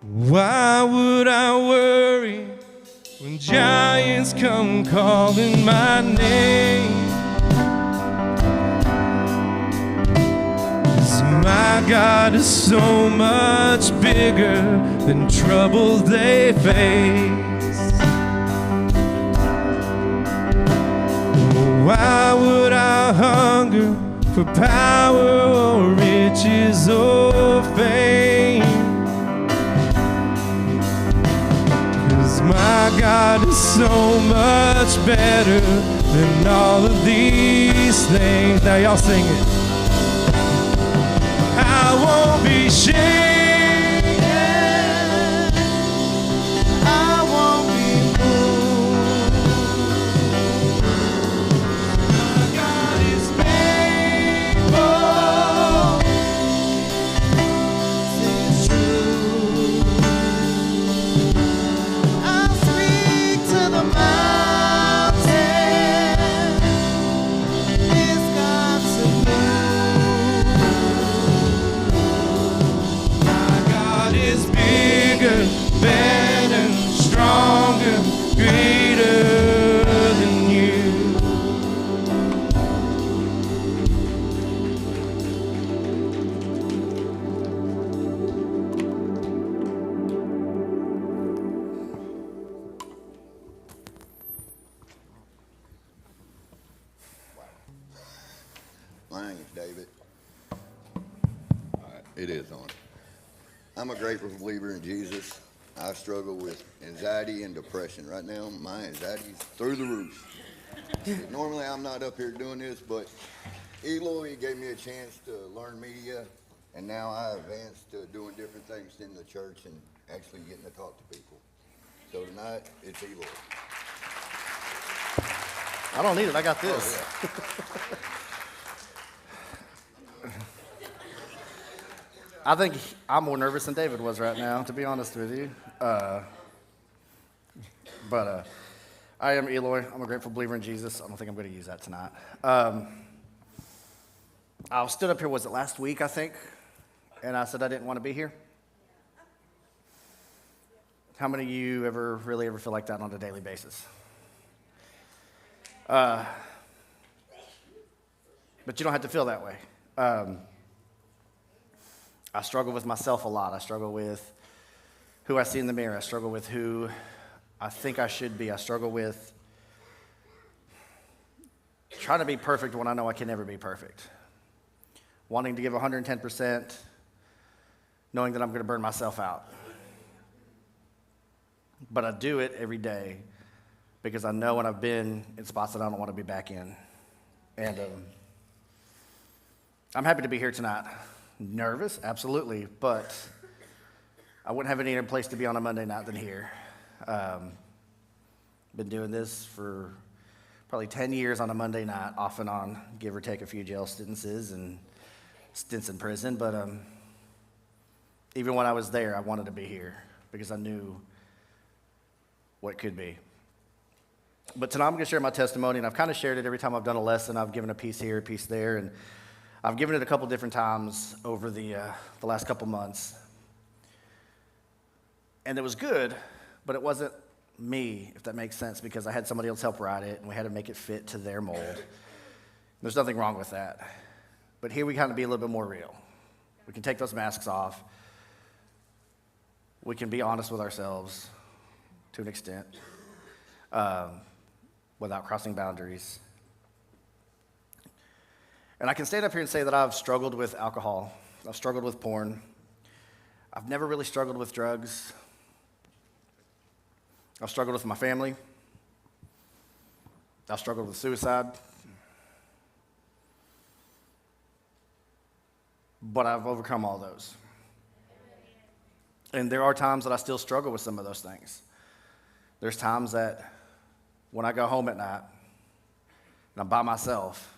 Why would I worry when giants come calling my name? 'Cause my God is so much bigger than trouble they face. Why would I hunger for power or riches or fame? My God is so much better than all of these things. Now y'all sing it. I won't be shaken. I won't be moved. My God is faithful. It's true. I'll speak to the mountain. It's got to move. My God is bigger, better, stronger, greater than you. My name is David. It is on. I'm a grateful believer in Jesus. I struggle with anxiety and depression. Right now, my anxiety's through the roof. Normally, I'm not up here doing this, but Eloy gave me a chance to learn media, and now I advanced to doing different things in the church and actually getting to talk to people. So tonight, it's Eloy. I don't need it. I got this. Oh, yeah. I think I'm more nervous than David was right now, to be honest with you. But I am Eloy. I'm a grateful believer in Jesus. I don't think I'm going to use that tonight. I stood up here, was it last week, I think? And I said I didn't want to be here. How many of you ever feel like that on a daily basis? But you don't have to feel that way. I struggle with myself a lot. I struggle with who I see in the mirror. I struggle with who I think I should be. I struggle with trying to be perfect when I know I can never be perfect. Wanting to give 110%, knowing that I'm going to burn myself out. But I do it every day because I know when I've been in spots that I don't want to be back in. And I'm happy to be here tonight. Nervous, absolutely, but I wouldn't have any other place to be on a Monday night than here. Been doing this for probably 10 years on a Monday night, off and on, give or take a few jail sentences and stints in prison, but even when I was there, I wanted to be here because I knew what could be. But tonight I'm going to share my testimony, and I've kind of shared it every time I've done a lesson. I've given a piece here, a piece there, and I've given it a couple different times over the last couple months. And it was good, but it wasn't me, if that makes sense, because I had somebody else help write it, and we had to make it fit to their mold. There's nothing wrong with that. But here we kind of be a little bit more real. We can take those masks off. We can be honest with ourselves to an extent without crossing boundaries. And I can stand up here and say that I've struggled with alcohol. I've struggled with porn. I've never really struggled with drugs. I've struggled with my family. I've struggled with suicide. But I've overcome all those. And there are times that I still struggle with some of those things. There's times that when I go home at night and I'm by myself,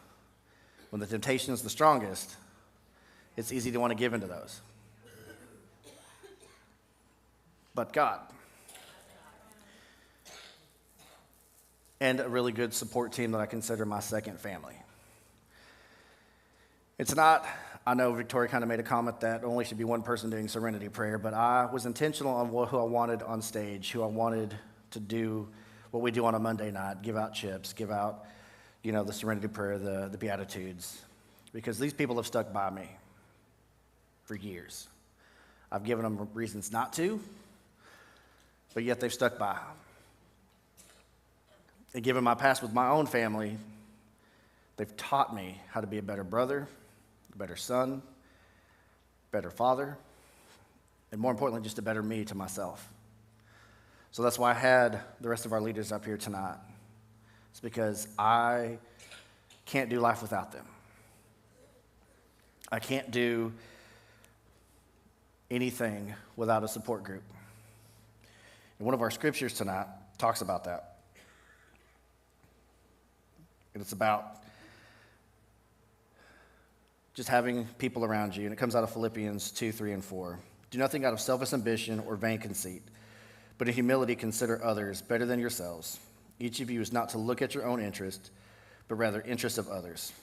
when the temptation is the strongest, it's easy to want to give into those. But God. And a really good support team that I consider my second family. It's not I know Victoria kind of made a comment that only should be one person doing serenity prayer, but I was intentional on who I wanted on stage, who I wanted to do what we do on a Monday night, give out chips, give out, the serenity prayer, the Beatitudes, because these people have stuck by me for years. I've given them reasons not to, but yet they've stuck by. And given my past with my own family, they've taught me how to be a better brother, a better son, better father, and more importantly, just a better me to myself. So that's why I had the rest of our leaders up here tonight. It's because I can't do life without them. I can't do anything without a support group. And one of our scriptures tonight talks about that. And it's about just having people around you. And it comes out of Philippians 2, 3, and 4. Do nothing out of selfish ambition or vain conceit, but in humility consider others better than yourselves. Each of you is not to look at your own interest, but rather interest of others.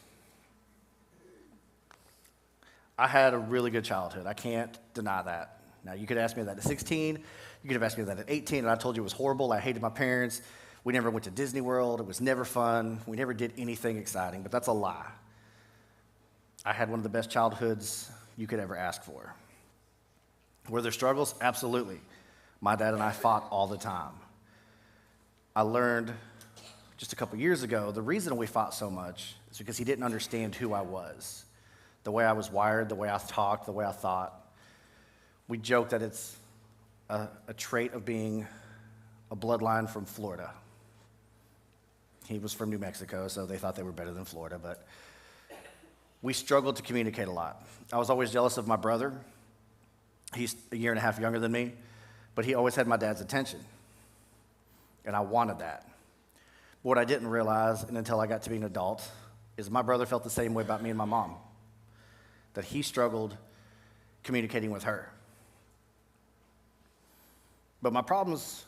I had a really good childhood. I can't deny that. Now, you could ask me that at 16. You could have asked me that at 18, and I told you it was horrible. I hated my parents. We never went to Disney World. It was never fun. We never did anything exciting, but that's a lie. I had one of the best childhoods you could ever ask for. Were there struggles? Absolutely. My dad and I fought all the time. I learned just a couple years ago, the reason we fought so much is because he didn't understand who I was, the way I was wired, the way I talked, the way I thought. We joke that it's a trait of being a bloodline from Florida. He was from New Mexico, so they thought they were better than Florida, but we struggled to communicate a lot. I was always jealous of my brother. He's a year and a half younger than me, but he always had my dad's attention, and I wanted that. But what I didn't realize, and until I got to be an adult, is my brother felt the same way about me and my mom, that he struggled communicating with her. But my problems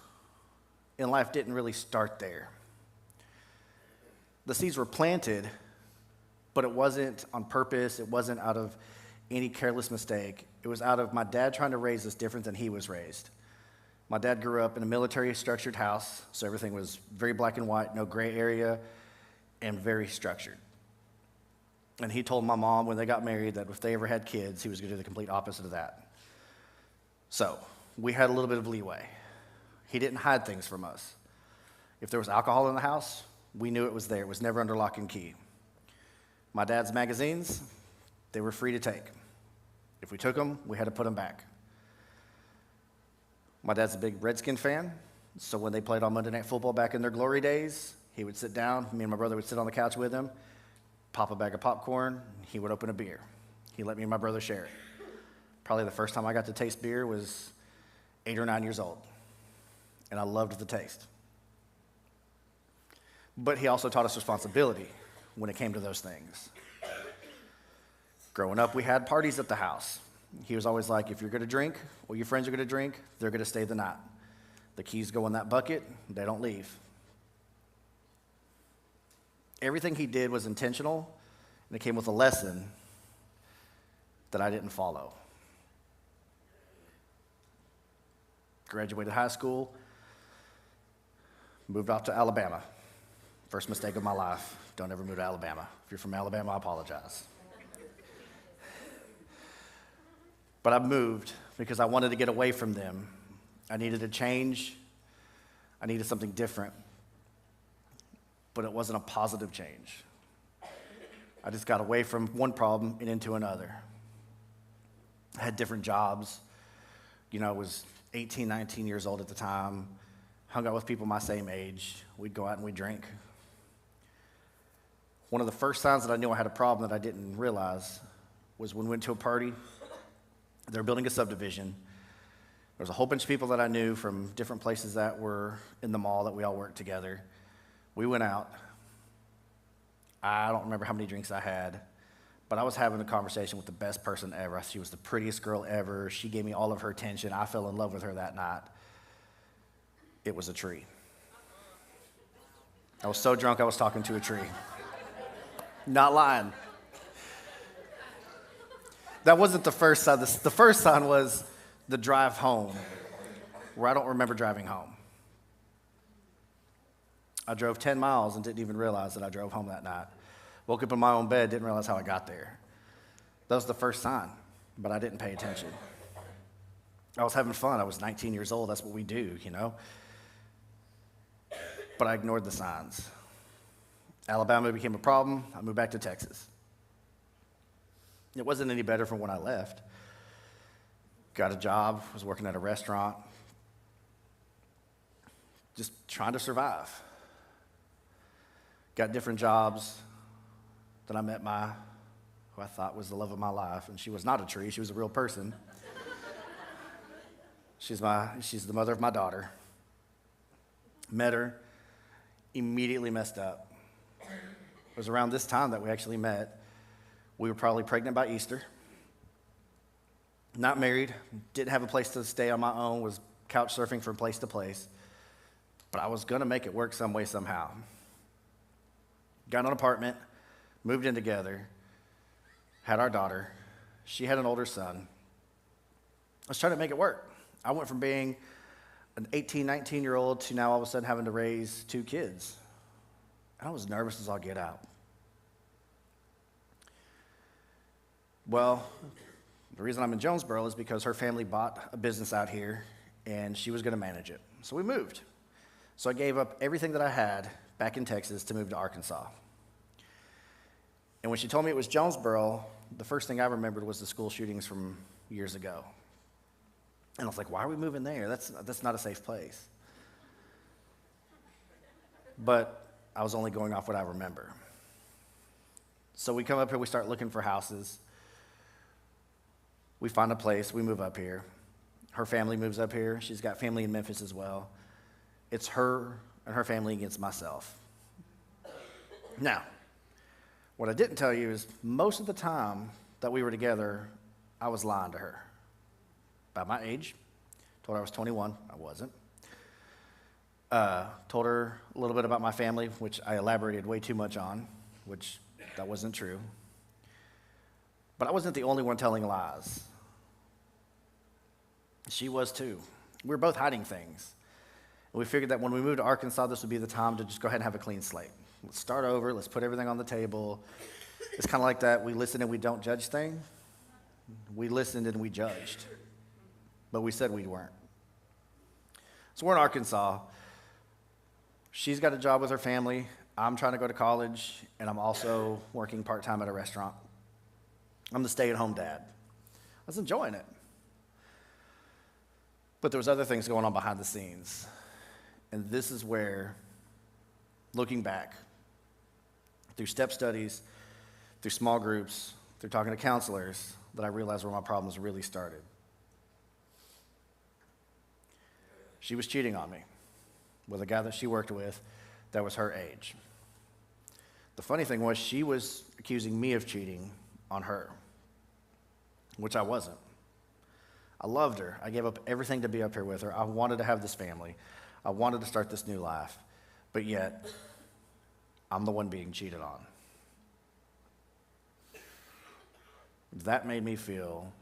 in life didn't really start there. The seeds were planted, but it wasn't on purpose. It wasn't out of any careless mistake. It was out of my dad trying to raise us different than he was raised. My dad grew up in a military structured house, so everything was very black and white, no gray area, and very structured. And he told my mom when they got married that if they ever had kids, he was going to do the complete opposite of that. So we had a little bit of leeway. He didn't hide things from us. If there was alcohol in the house, we knew it was there. It was never under lock and key. My dad's magazines, they were free to take. If we took them, we had to put them back. My dad's a big Redskin fan, so when they played on Monday Night Football back in their glory days, he would sit down, me and my brother would sit on the couch with him, pop a bag of popcorn, he would open a beer. He let me and my brother share it. Probably the first time I got to taste beer was 8 or 9 years old, and I loved the taste. But he also taught us responsibility when it came to those things. Growing up, we had parties at the house. He was always like, if you're going to drink or your friends are going to drink, they're going to stay the night. The keys go in that bucket, they don't leave. Everything he did was intentional, and it came with a lesson that I didn't follow. Graduated high school, moved off to Alabama. First mistake of my life. Don't ever move to Alabama. If you're from Alabama, I apologize. But I moved because I wanted to get away from them. I needed a change. I needed something different. But it wasn't a positive change. I just got away from one problem and into another. I had different jobs. I was 18, 19 years old at the time. Hung out with people my same age. We'd go out and we'd drink. One of the first signs that I knew I had a problem that I didn't realize was when we went to a party. They were building a subdivision. There was a whole bunch of people that I knew from different places that were in the mall that we all worked together. We went out. I don't remember how many drinks I had, but I was having a conversation with the best person ever. She was the prettiest girl ever. She gave me all of her attention. I fell in love with her that night. It was a tree. I was so drunk I was talking to a tree. Not lying. That wasn't the first sign. The first sign was the drive home, where I don't remember driving home. I drove 10 miles and didn't even realize that I drove home that night. Woke up in my own bed, didn't realize how I got there. That was the first sign, but I didn't pay attention. I was having fun. I was 19 years old. That's what we do, you know? But I ignored the signs. Alabama became a problem. I moved back to Texas. It wasn't any better from when I left. Got a job, was working at a restaurant, just trying to survive. Got different jobs. Then I met who I thought was the love of my life, and she was not a tree, she was a real person. She's the mother of my daughter. Met her, immediately messed up. It was around this time that we actually met. We were probably pregnant by Easter. Not married, didn't have a place to stay on my own, was couch surfing from place to place. But I was gonna make it work some way, somehow. Got an apartment, moved in together, had our daughter. She had an older son. I was trying to make it work. I went from being an 18, 19-year-old to now all of a sudden having to raise 2 kids. And I was nervous as all get out. Well, the reason I'm in Jonesboro is because her family bought a business out here, and she was going to manage it. So we moved. So I gave up everything that I had back in Texas to move to Arkansas. And when she told me it was Jonesboro, the first thing I remembered was the school shootings from years ago. And I was like, why are we moving there? That's not a safe place. But I was only going off what I remember. So we come up here, we start looking for houses. We find a place, we move up here. Her family moves up here. She's got family in Memphis as well. It's her and her family against myself. Now, what I didn't tell you is most of the time that we were together, I was lying to her. About my age. Told her I was 21. I wasn't. Told her a little bit about my family, which I elaborated way too much on, which that wasn't true. But I wasn't the only one telling lies. She was too. We were both hiding things. And we figured that when we moved to Arkansas, this would be the time to just go ahead and have a clean slate. Let's start over. Let's put everything on the table. It's kind of like that we listen and we don't judge thing. We listened and we judged. But we said we weren't. So we're in Arkansas. She's got a job with her family. I'm trying to go to college, and I'm also working part-time at a restaurant. I'm the stay-at-home dad. I was enjoying it. But there was other things going on behind the scenes. And this is where, looking back, through step studies, through small groups, through talking to counselors, that I realized where my problems really started. She was cheating on me with a guy that she worked with that was her age. The funny thing was she was accusing me of cheating on her, which I wasn't. I loved her. I gave up everything to be up here with her. I wanted to have this family. I wanted to start this new life. But yet, I'm the one being cheated on. That made me feel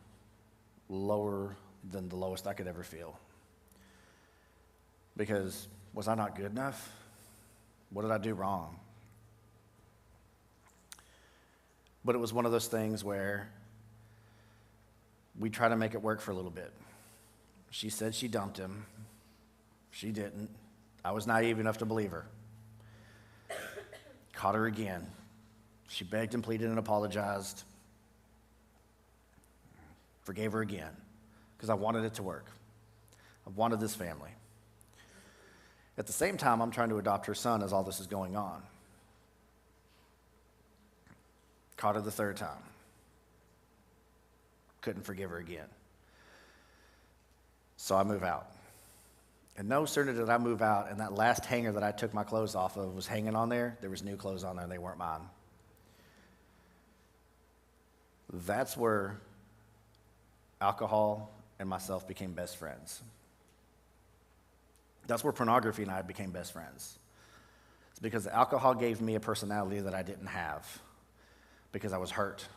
lower than the lowest I could ever feel. Because was I not good enough? What did I do wrong? But it was one of those things where we tried to make it work for a little bit. She said she dumped him. She didn't. I was naive enough to believe her. Caught her again. She begged and pleaded and apologized. Forgave her again because I wanted it to work. I wanted this family. At the same time, I'm trying to adopt her son as all this is going on. Caught her the third time. Couldn't forgive her again. So I move out. And no sooner did I move out, and that last hanger that I took my clothes off of was hanging on there. There was new clothes on there, and they weren't mine. That's where alcohol and myself became best friends. That's where pornography and I became best friends. It's because alcohol gave me a personality that I didn't have because I was hurt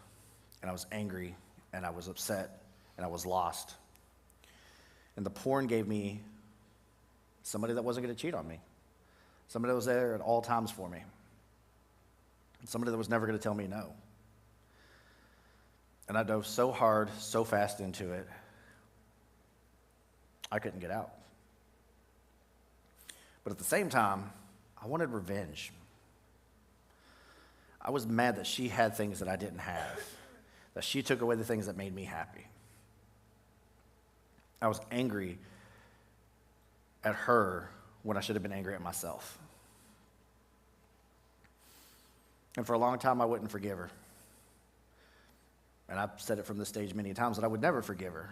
and I was angry and I was upset, and I was lost. And the porn gave me somebody that wasn't going to cheat on me, somebody that was there at all times for me, somebody that was never going to tell me no. And I dove so hard, so fast into it, I couldn't get out. But at the same time, I wanted revenge. I was mad that she had things that I didn't have, that she took away the things that made me happy. I was angry at her when I should have been angry at myself. And for a long time, I wouldn't forgive her. And I've said it from the stage many times that I would never forgive her.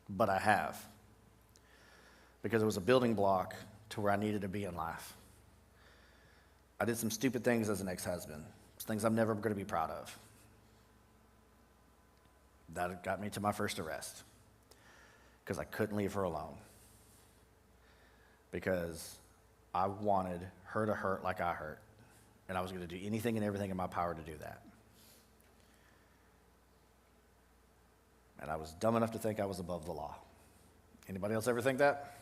But I have. Because it was a building block to where I needed to be in life. I did some stupid things as an ex-husband, things I'm never going to be proud of. That got me to my first arrest because I couldn't leave her alone. Because I wanted her to hurt like I hurt, and I was going to do anything and everything in my power to do that. And I was dumb enough to think I was above the law. Anybody else ever think that?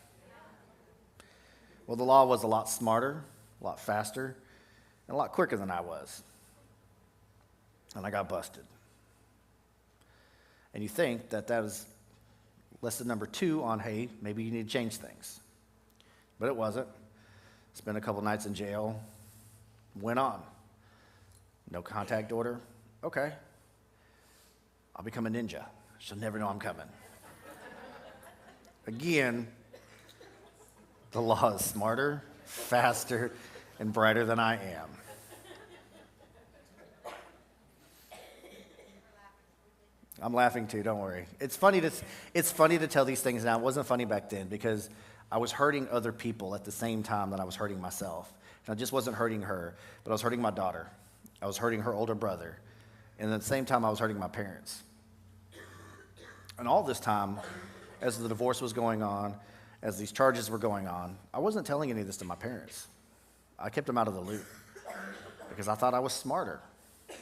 Well, the law was a lot smarter, a lot faster, and a lot quicker than I was. And I got busted. And you think that that was lesson number 2 on, hey, maybe you need to change things. But it wasn't. Spent a couple nights in jail. Went on. No contact order. Okay. I'll become a ninja. She'll never know I'm coming. Again, the law is smarter, faster, and brighter than I am. I'm laughing too, don't worry. It's funny to tell these things now. It wasn't funny back then because I was hurting other people at the same time that I was hurting myself. And I just wasn't hurting her, but I was hurting my daughter. I was hurting her older brother. And at the same time, I was hurting my parents. And all this time, as the divorce was going on, as these charges were going on, I wasn't telling any of this to my parents. I kept them out of the loop because I thought I was smarter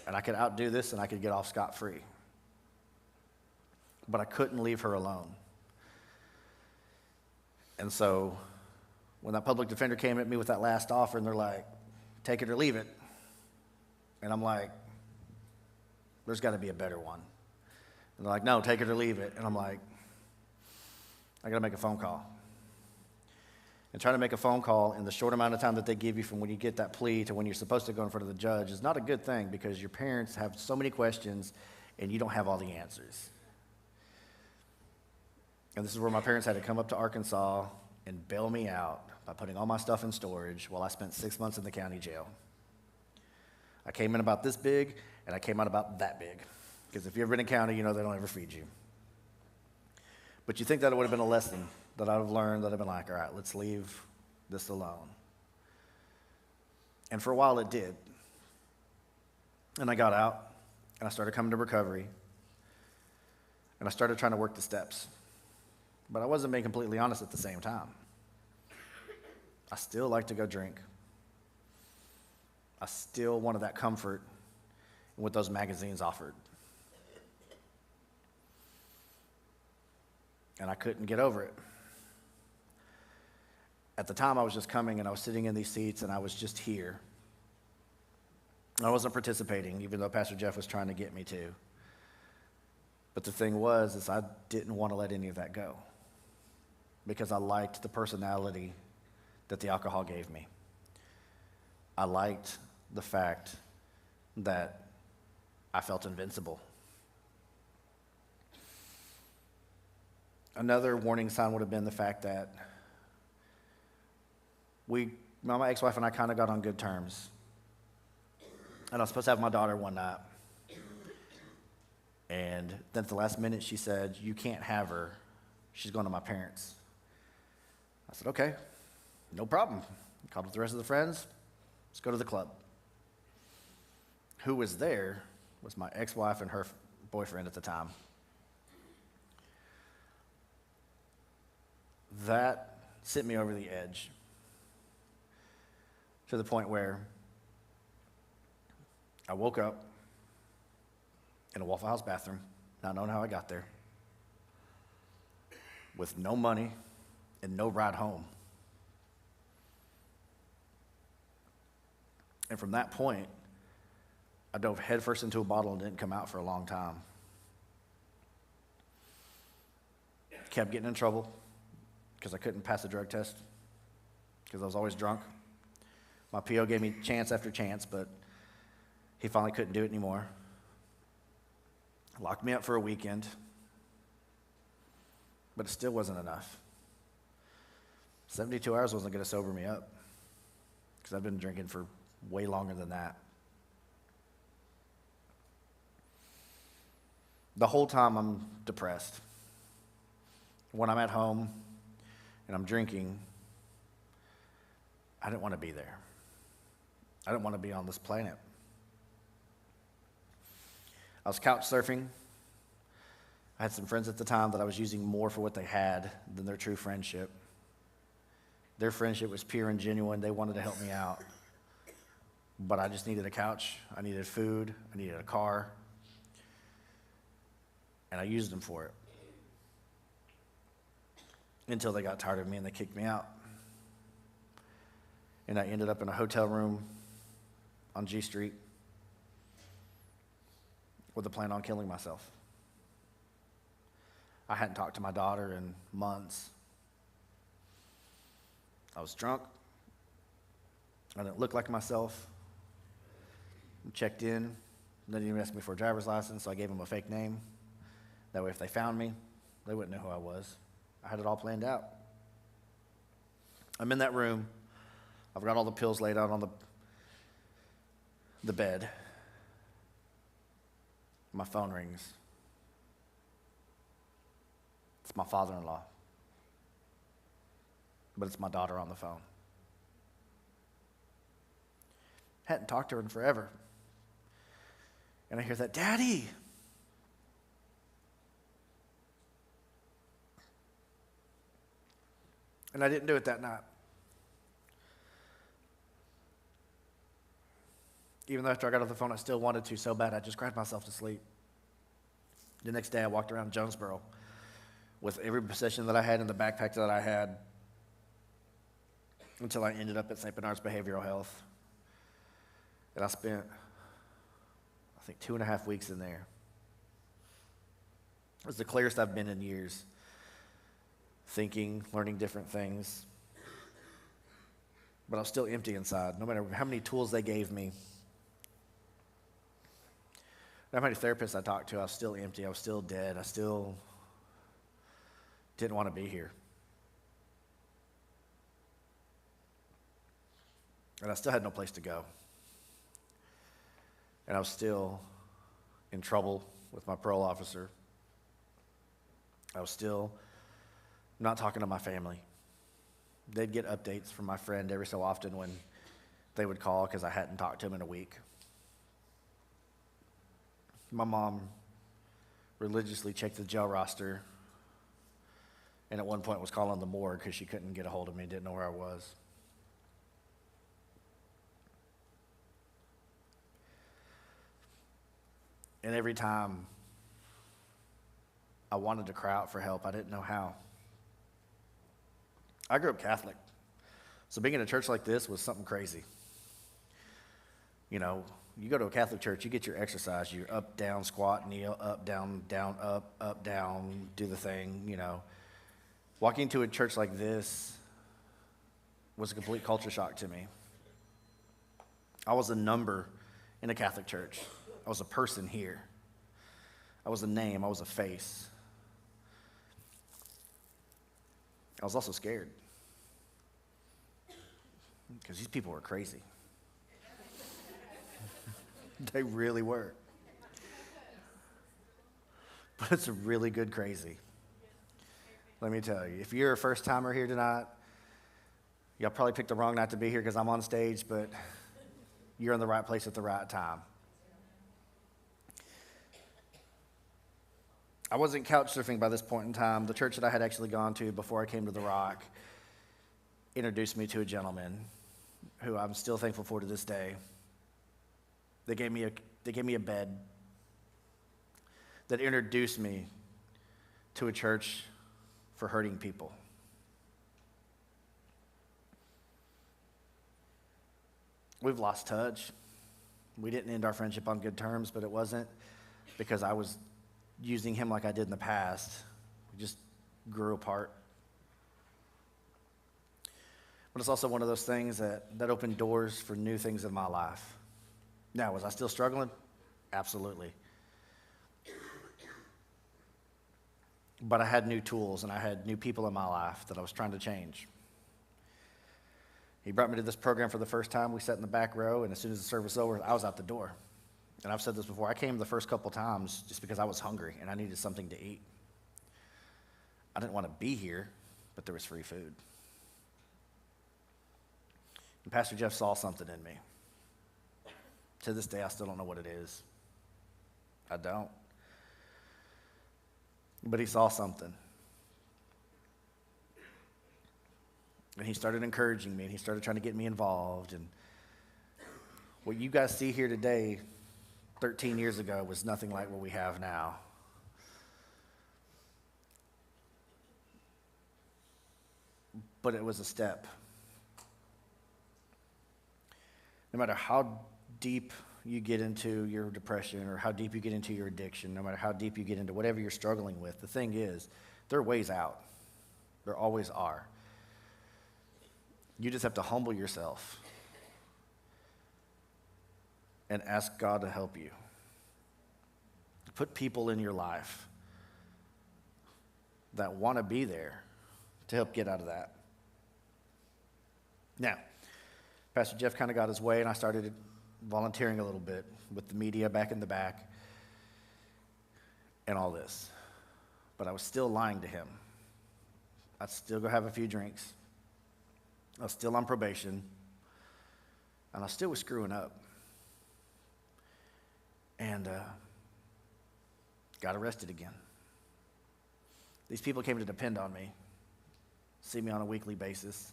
and I could outdo this and I could get off scot-free. But I couldn't leave her alone. And so when that public defender came at me with that last offer and they're like, take it or leave it. And I'm like, there's got to be a better one. And they're like, no, take it or leave it. And I'm like, I got to make a phone call. And trying to make a phone call in the short amount of time that they give you from when you get that plea to when you're supposed to go in front of the judge is not a good thing because your parents have so many questions and you don't have all the answers. And this is where my parents had to come up to Arkansas and bail me out by putting all my stuff in storage while I spent 6 months in the county jail. I came in about this big, and I came out about that big. Because if you've ever been in county, you know they don't ever feed you. But you think that it would have been a lesson that I would have learned, that I'd have been like, all right, let's leave this alone. And for a while it did. And I got out, and I started coming to recovery, and I started trying to work the steps. But I wasn't being completely honest at the same time. I still like to go drink. I still wanted that comfort in what those magazines offered. And I couldn't get over it. At the time, I was just coming and I was sitting in these seats and I was just here. I wasn't participating, even though Pastor Jeff was trying to get me to. But the thing was, is I didn't want to let any of that go because I liked the personality that the alcohol gave me. I liked the fact that I felt invincible. Another warning sign would have been the fact that my ex-wife and I kind of got on good terms. And I was supposed to have my daughter one night. And then at the last minute, she said, you can't have her. She's going to my parents. I said, okay, no problem. Called with the rest of the friends. Let's go to the club. Who was there was my ex-wife and her boyfriend at the time. That sent me over the edge to the point where I woke up in a Waffle House bathroom, not knowing how I got there, with no money and no ride home. And from that point, I dove headfirst into a bottle and didn't come out for a long time. Kept getting in trouble because I couldn't pass a drug test because I was always drunk. My PO gave me chance after chance, but he finally couldn't do it anymore. Locked me up for a weekend, but it still wasn't enough. 72 hours wasn't going to sober me up because I've been drinking for way longer than that. The whole time I'm depressed. When I'm at home and I'm drinking, I didn't want to be there. I didn't want to be on this planet. I was couch surfing. I had some friends at the time that I was using more for what they had than their true friendship. Their friendship was pure and genuine. They wanted to help me out. But I just needed a couch. I needed food. I needed a car. And I used them for it. Until they got tired of me and they kicked me out. And I ended up in a hotel room on G Street with a plan on killing myself. I hadn't talked to my daughter in months. I was drunk. I didn't look like myself. I checked in. They didn't even ask me for a driver's license, so I gave them a fake name. That way if they found me, they wouldn't know who I was. I had it all planned out. I'm in that room. I've got all the pills laid out on the bed. My phone rings. It's my father-in-law. But it's my daughter on the phone. Hadn't talked to her in forever. And I hear that, "Daddy!" And I didn't do it that night. Even though after I got off the phone, I still wanted to so bad, I just cried myself to sleep. The next day, I walked around Jonesboro with every possession that I had in the backpack that I had until I ended up at St. Bernard's Behavioral Health. And I spent, I think, 2.5 weeks in there. It was the clearest I've been in years. Thinking, learning different things. But I was still empty inside, no matter how many tools they gave me. No matter how many therapists I talked to, I was still empty. I was still dead. I still didn't want to be here. And I still had no place to go. And I was still in trouble with my parole officer. I was still not talking to my family. They'd get updates from my friend every so often when they would call because I hadn't talked to him in a week. My mom religiously checked the jail roster and at one point was calling the morgue because she couldn't get a hold of me, didn't know where I was. And every time I wanted to cry out for help, I didn't know how. I grew up Catholic, so being in a church like this was something crazy. You know, you go to a Catholic church, you get your exercise. You're up, down, squat, kneel, up, down, up, down, do the thing, you know. Walking into a church like this was a complete culture shock to me. I was a number in a Catholic church. I was a person here. I was a name. I was a face. I was also scared because these people were crazy. They really were. But it's a really good crazy. Let me tell you, if you're a first-timer here tonight, y'all probably picked the wrong night to be here because I'm on stage, but you're in the right place at the right time. I wasn't couch surfing by this point in time. The church that I had actually gone to before I came to The Rock introduced me to a gentleman who I'm still thankful for to this day. They gave me a bed. that introduced me to a church for hurting people. We've lost touch. We didn't end our friendship on good terms, but it wasn't because I was using him like I did in the past. We just grew apart. But it's also one of those things that opened doors for new things in my life. Now, was I still struggling? Absolutely. But I had new tools and I had new people in my life that I was trying to change. He brought me to this program for the first time. We sat in the back row, and as soon as the service was over, I was out the door. And I've said this before, I came the first couple times just because I was hungry and I needed something to eat. I didn't want to be here, but there was free food. And Pastor Jeff saw something in me. To this day, I still don't know what it is. I don't. But he saw something. And he started encouraging me, and he started trying to get me involved. And what you guys see here today, 13 years ago, was nothing like what we have now. But it was a step. No matter how deep you get into your depression or how deep you get into your addiction, no matter how deep you get into whatever you're struggling with, the thing is, there are ways out. There always are. You just have to humble yourself and ask God to help you. Put people in your life that want to be there to help get out of that. Now, Pastor Jeff kind of got his way, and I started volunteering a little bit with the media back in the back and all this. But I was still lying to him. I'd still go have a few drinks. I was still on probation, and I still was screwing up. And got arrested again. These people came to depend on me, see me on a weekly basis.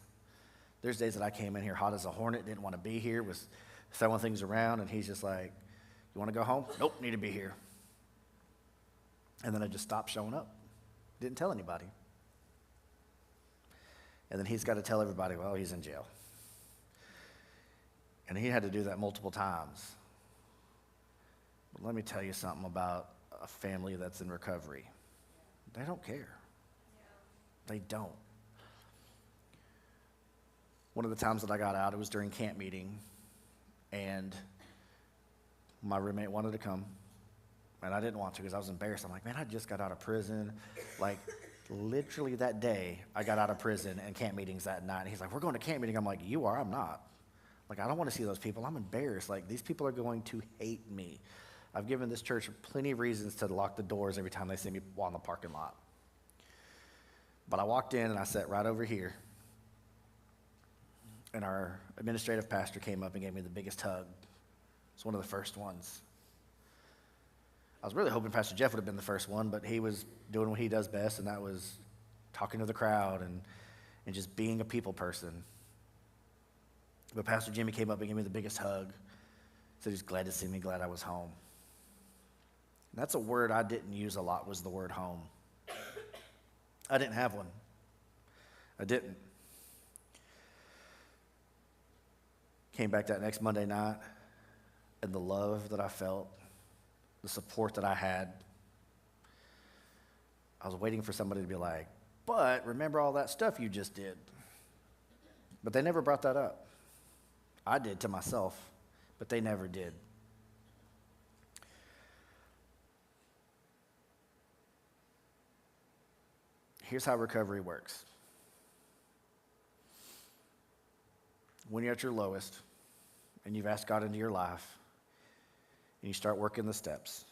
There's days that I came in here hot as a hornet, didn't want to be here, was throwing things around, and he's just like, you want to go home? Nope, need to be here. And then I just stopped showing up. Didn't tell anybody. And then he's got to tell everybody, well, he's in jail. And he had to do that multiple times. But let me tell you something about a family that's in recovery. They don't care. They don't. One of the times that I got out, it was during camp meeting, and my roommate wanted to come, and I didn't want to because I was embarrassed. I'm like, man, I just got out of prison. Like, literally that day, I got out of prison and camp meetings that night. And he's like, we're going to camp meeting. I'm like, you are? I'm not. Like, I don't want to see those people. I'm embarrassed. Like, these people are going to hate me. I've given this church plenty of reasons to lock the doors every time they see me on the parking lot. But I walked in and I sat right over here. And our administrative pastor came up and gave me the biggest hug. It's one of the first ones. I was really hoping Pastor Jeff would have been the first one, but he was doing what he does best, and that was talking to the crowd and just being a people person. But Pastor Jimmy came up and gave me the biggest hug. Said he's glad to see me, glad I was home. And that's a word I didn't use a lot, was the word home. I didn't have one. I didn't. Came back that next Monday night, and the love that I felt, the support that I had, I was waiting for somebody to be like, but remember all that stuff you just did. But they never brought that up. I did to myself, but they never did. Here's how recovery works. When you're at your lowest and you've asked God into your life and you start working the steps,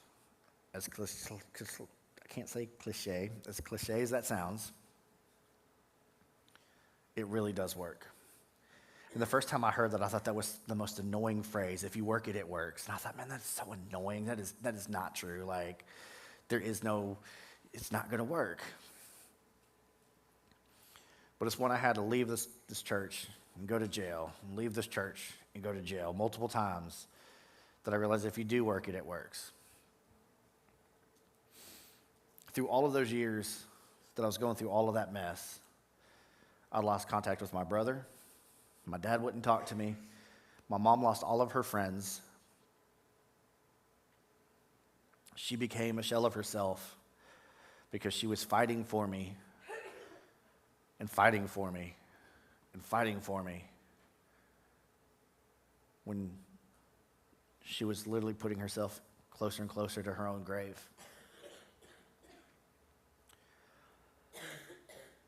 as I can't say cliche, as cliche as that sounds, it really does work. And the first time I heard that, I thought that was the most annoying phrase. If you work it, it works. And I thought, man, that's so annoying. That is not true. Like, it's not going to work. But it's when I had to leave this church and go to jail, and leave this church and go to jail multiple times, that I realized if you do work it, it works. through all of those years that I was going through all of that mess, I lost contact with my brother. My dad wouldn't talk to me. My mom lost all of her friends. She became a shell of herself because she was fighting for me and fighting for me and fighting for me when she was literally putting herself closer and closer to her own grave.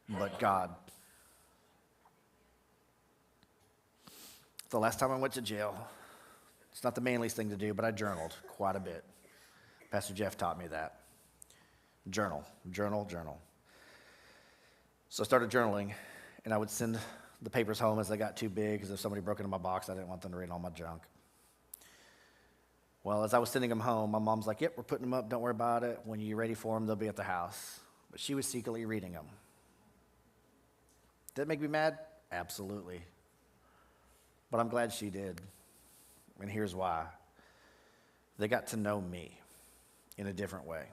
But God. The last time I went to jail, it's not the manliest thing to do, but I journaled quite a bit. Pastor Jeff taught me that. Journal. So I started journaling, and I would send the papers home as they got too big, because if somebody broke into my box, I didn't want them to read all my junk. Well, as I was sending them home, my mom's like, yep, we're putting them up, don't worry about it. When you're ready for them, they'll be at the house. But she was secretly reading them. Did it make me mad? Absolutely. But I'm glad she did. And here's why. They got to know me in a different way.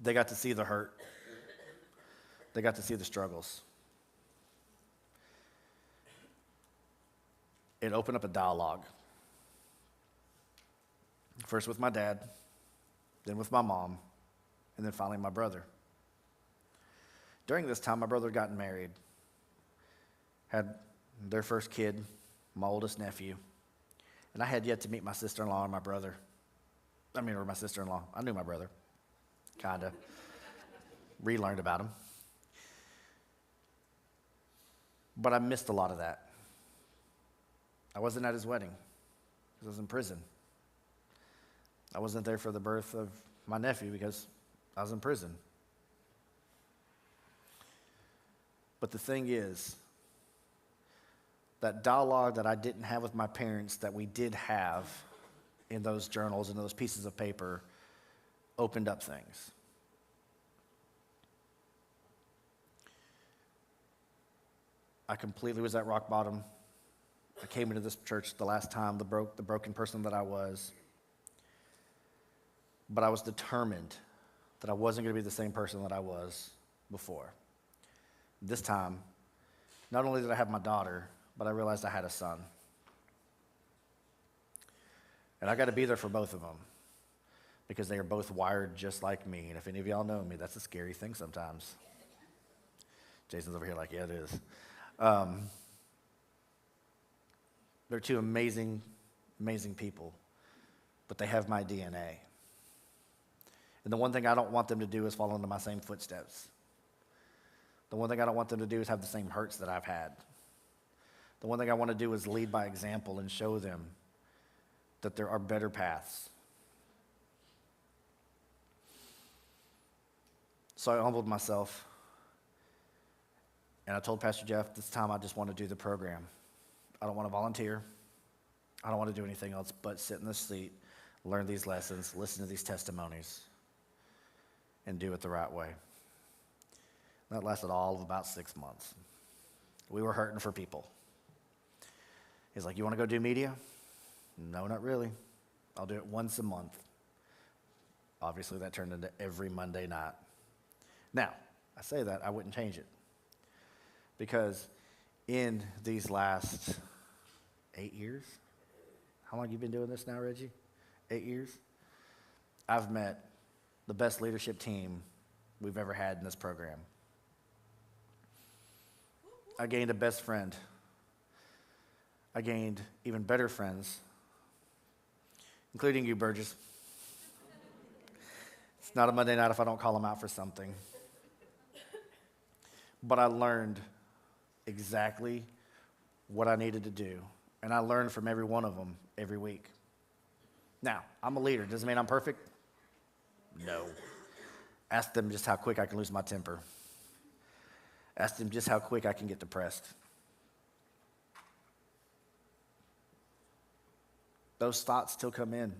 They got to see the hurt. They got to see the struggles. It opened up a dialogue. First with my dad, then with my mom, and then finally my brother. During this time, my brother had gotten married, had their first kid, my oldest nephew, and I had yet to meet my sister-in-law and my brother. Or my sister-in-law. I knew my brother, kind of. Relearned about him. But I missed a lot of that. I wasn't at his wedding because I was in prison. I wasn't there for the birth of my nephew because I was in prison. But the thing is, that dialogue that I didn't have with my parents that we did have in those journals and those pieces of paper opened up things. I completely was at rock bottom. I came into this church the last time, the broken person that I was. But I was determined that I wasn't going to be the same person that I was before. This time, not only did I have my daughter, but I realized I had a son. And I got to be there for both of them because they are both wired just like me. And if any of y'all know me, that's a scary thing sometimes. Jason's over here like, yeah, it is. They're two amazing, amazing people, but they have my DNA. And the one thing I don't want them to do is follow into my same footsteps. The one thing I don't want them to do is have the same hurts that I've had. The one thing I want to do is lead by example and show them that there are better paths. So I humbled myself, and I told Pastor Jeff, this time I just want to do the program. I don't want to volunteer. I don't want to do anything else but sit in the seat, learn these lessons, listen to these testimonies, and do it the right way. That lasted all of about 6 months. We were hurting for people. He's like, you want to go do media? No, not really. I'll do it once a month. Obviously, that turned into every Monday night. Now, I say that, I wouldn't change it. Because in these last 8 years, how long have you been doing this now, Reggie? 8 years? I've met the best leadership team we've ever had in this program. I gained a best friend. I gained even better friends, including you, Burgess. It's not a Monday night if I don't call them out for something. But I learned exactly what I needed to do, and I learned from every one of them every week. Now, I'm a leader. Doesn't mean I'm perfect? No. Ask them just how quick I can lose my temper. Ask them just how quick I can get depressed. Those thoughts still come in.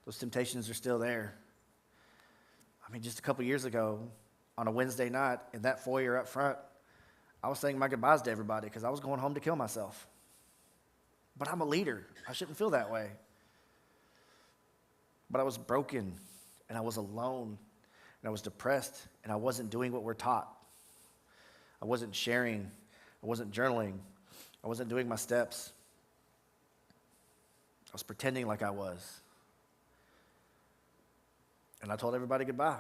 Those temptations are still there. I mean, just a couple years ago, on a Wednesday night, in that foyer up front, I was saying my goodbyes to everybody because I was going home to kill myself. But I'm a leader. I shouldn't feel that way. But I was broken and I was alone, and I was depressed, and I wasn't doing what we're taught. I wasn't sharing. I wasn't journaling. I wasn't doing my steps. I was pretending like I was. And I told everybody goodbye.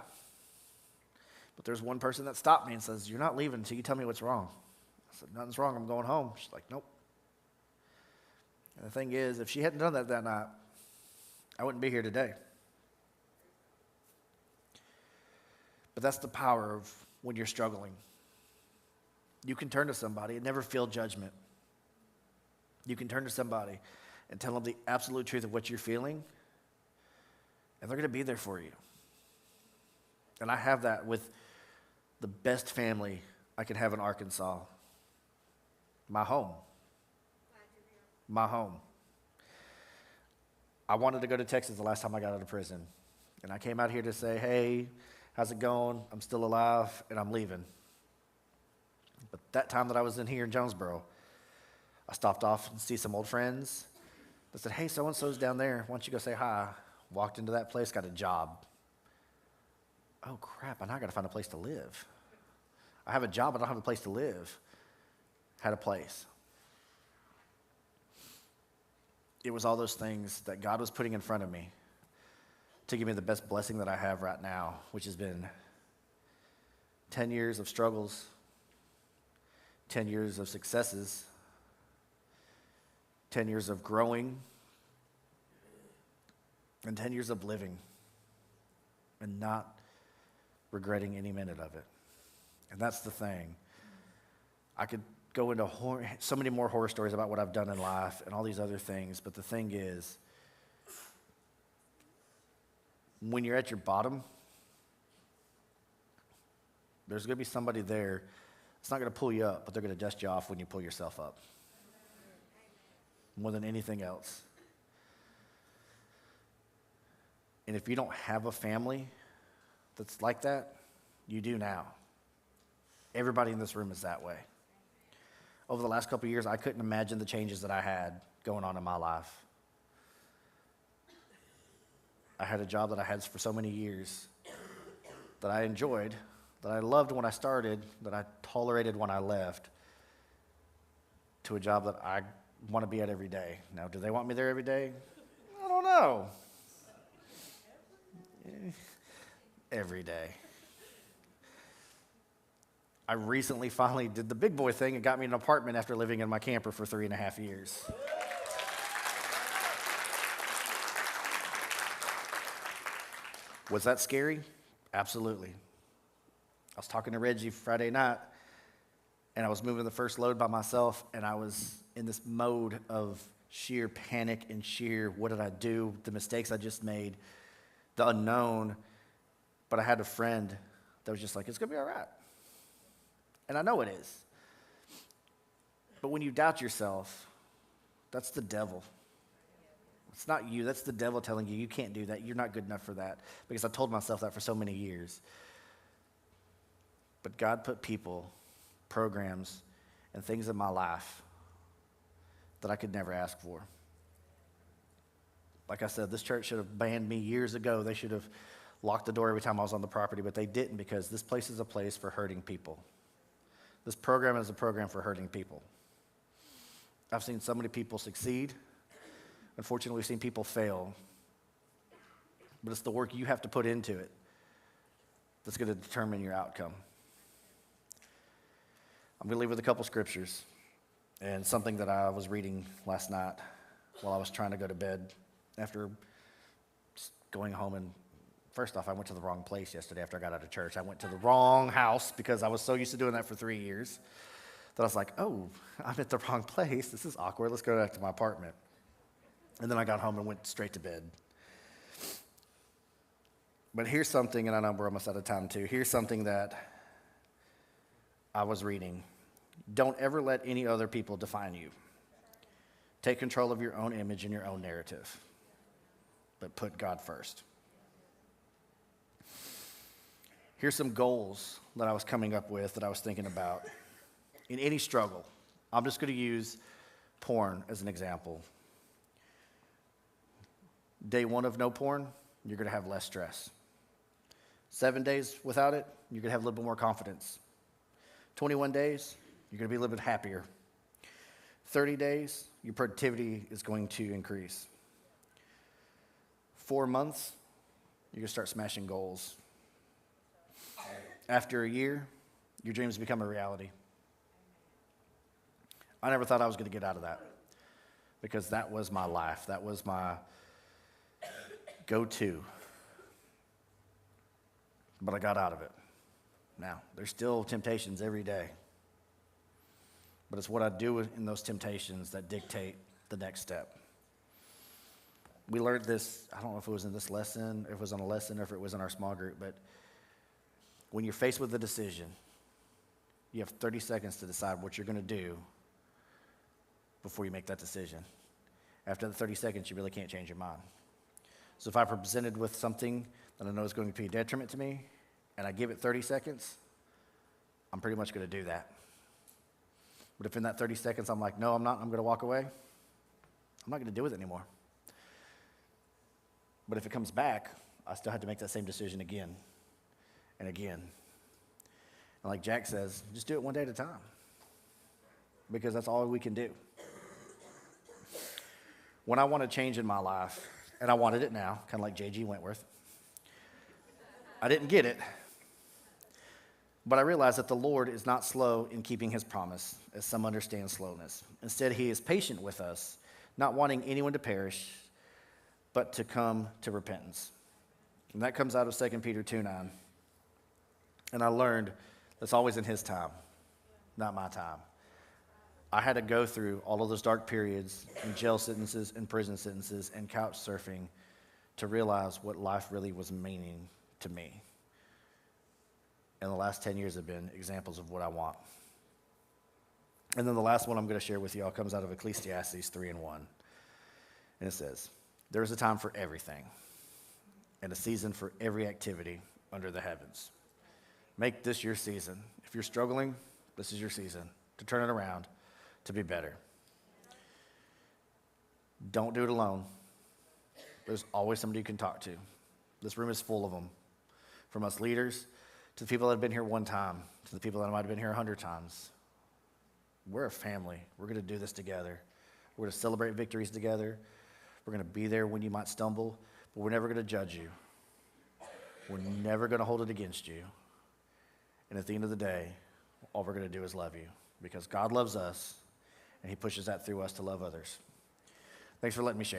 But there's one person that stopped me and says, "You're not leaving until you tell me what's wrong." I said, "Nothing's wrong, I'm going home." She's like, "Nope." And the thing is, if she hadn't done that night, I wouldn't be here today. But that's the power of when you're struggling. You can turn to somebody and never feel judgment. You can turn to somebody and tell them the absolute truth of what you're feeling, and they're going to be there for you. And I have that with the best family I could have in Arkansas. My home. My home. I wanted to go to Texas the last time I got out of prison. And I came out here to say, "Hey, how's it going? I'm still alive, and I'm leaving." But that time that I was in here in Jonesboro, I stopped off and see some old friends. I said, "Hey, so-and-so's down there. Why don't you go say hi?" Walked into that place, got a job. Oh, crap, and I got to find a place to live. I have a job, but I don't have a place to live. Had a place. It was all those things that God was putting in front of me to give me the best blessing that I have right now, which has been 10 years of struggles, 10 years of successes, 10 years of growing, and 10 years of living and not regretting any minute of it. And that's the thing. I could go into so many more horror stories about what I've done in life and all these other things, but the thing is, when you're at your bottom, there's going to be somebody there. It's not going to pull you up, but they're going to dust you off when you pull yourself up. More than anything else. And if you don't have a family that's like that, you do now. Everybody in this room is that way. Over the last couple of years, I couldn't imagine the changes that I had going on in my life. I had a job that I had for so many years that I enjoyed, that I loved when I started, that I tolerated when I left, to a job that I want to be at every day. Now, do they want me there every day? I don't know. Every day. I recently finally did the big boy thing and got me an apartment after living in my camper for 3.5 years. Was that scary? Absolutely. I was talking to Reggie Friday night, and I was moving the first load by myself, and I was in this mode of sheer panic and sheer, what did I do? The mistakes I just made, the unknown. But I had a friend that was just like, "It's going to be all right." And I know it is. But when you doubt yourself, that's the devil. It's not you. That's the devil telling you, you can't do that. You're not good enough for that. Because I told myself that for so many years. But God put people, programs, and things in my life that I could never ask for. Like I said, this church should have banned me years ago. They should have locked the door every time I was on the property, but they didn't, because this place is a place for hurting people. This program is a program for hurting people. I've seen so many people succeed. Unfortunately, we've seen people fail. But it's the work you have to put into it that's going to determine your outcome. I'm going to leave with a couple scriptures and something that I was reading last night while I was trying to go to bed after going home. And first off, I went to the wrong place yesterday after I got out of church. I went to the wrong house because I was so used to doing that for 3 years that I was like, "Oh, I'm at the wrong place. This is awkward. Let's go back to my apartment." And then I got home and went straight to bed. But here's something, and I know we're almost out of time too. Here's something that I was reading. Don't ever let any other people define you. Take control of your own image and your own narrative, but put God first. Here's some goals that I was coming up with, that I was thinking about. In any struggle, I'm just going to use porn as an example. Day one of no porn, you're going to have less stress. 7 days without it, you're going to have a little bit more confidence. 21 days, you're going to be a little bit happier. 30 days, your productivity is going to increase. 4 months, you're going to start smashing goals. After a year, your dreams become a reality. I never thought I was going to get out of that because that was my life. That was my go-to. But I got out of it. Now, there's still temptations every day. But it's what I do in those temptations that dictate the next step. We learned this, I don't know if it was in this lesson, if it was on a lesson, or if it was in our small group, but when you're faced with a decision, you have 30 seconds to decide what you're going to do before you make that decision. After the 30 seconds, you really can't change your mind. So if I'm presented with something that I know is going to be a detriment to me, and I give it 30 seconds, I'm pretty much going to do that. But if in that 30 seconds I'm like, no, I'm not, I'm going to walk away, I'm not going to deal with it anymore. But if it comes back, I still have to make that same decision again and again. And like Jack says, just do it one day at a time, because that's all we can do. When I want to change in my life, and I wanted it now, kind of like J.G. Wentworth, I didn't get it, but I realized that the Lord is not slow in keeping his promise, as some understand slowness. Instead, he is patient with us, not wanting anyone to perish, but to come to repentance. And that comes out of 2 Peter 2:9. And I learned that's always in his time, not my time. I had to go through all of those dark periods and jail sentences and prison sentences and couch surfing to realize what life really was meaning to me. And the last 10 years have been examples of what I want. And then the last one I'm going to share with you all comes out of Ecclesiastes 3:1. And it says, there is a time for everything and a season for every activity under the heavens. Make this your season. If you're struggling, this is your season to turn it around, to be better. Don't do it alone. There's always somebody you can talk to. This room is full of them. From us leaders to the people that have been here one time, to the people that might have been here 100 times. We're a family. We're going to do this together. We're going to celebrate victories together. We're going to be there when you might stumble, but we're never going to judge you. We're never going to hold it against you. And at the end of the day, all we're going to do is love you, because God loves us, and he pushes that through us to love others. Thanks for letting me share.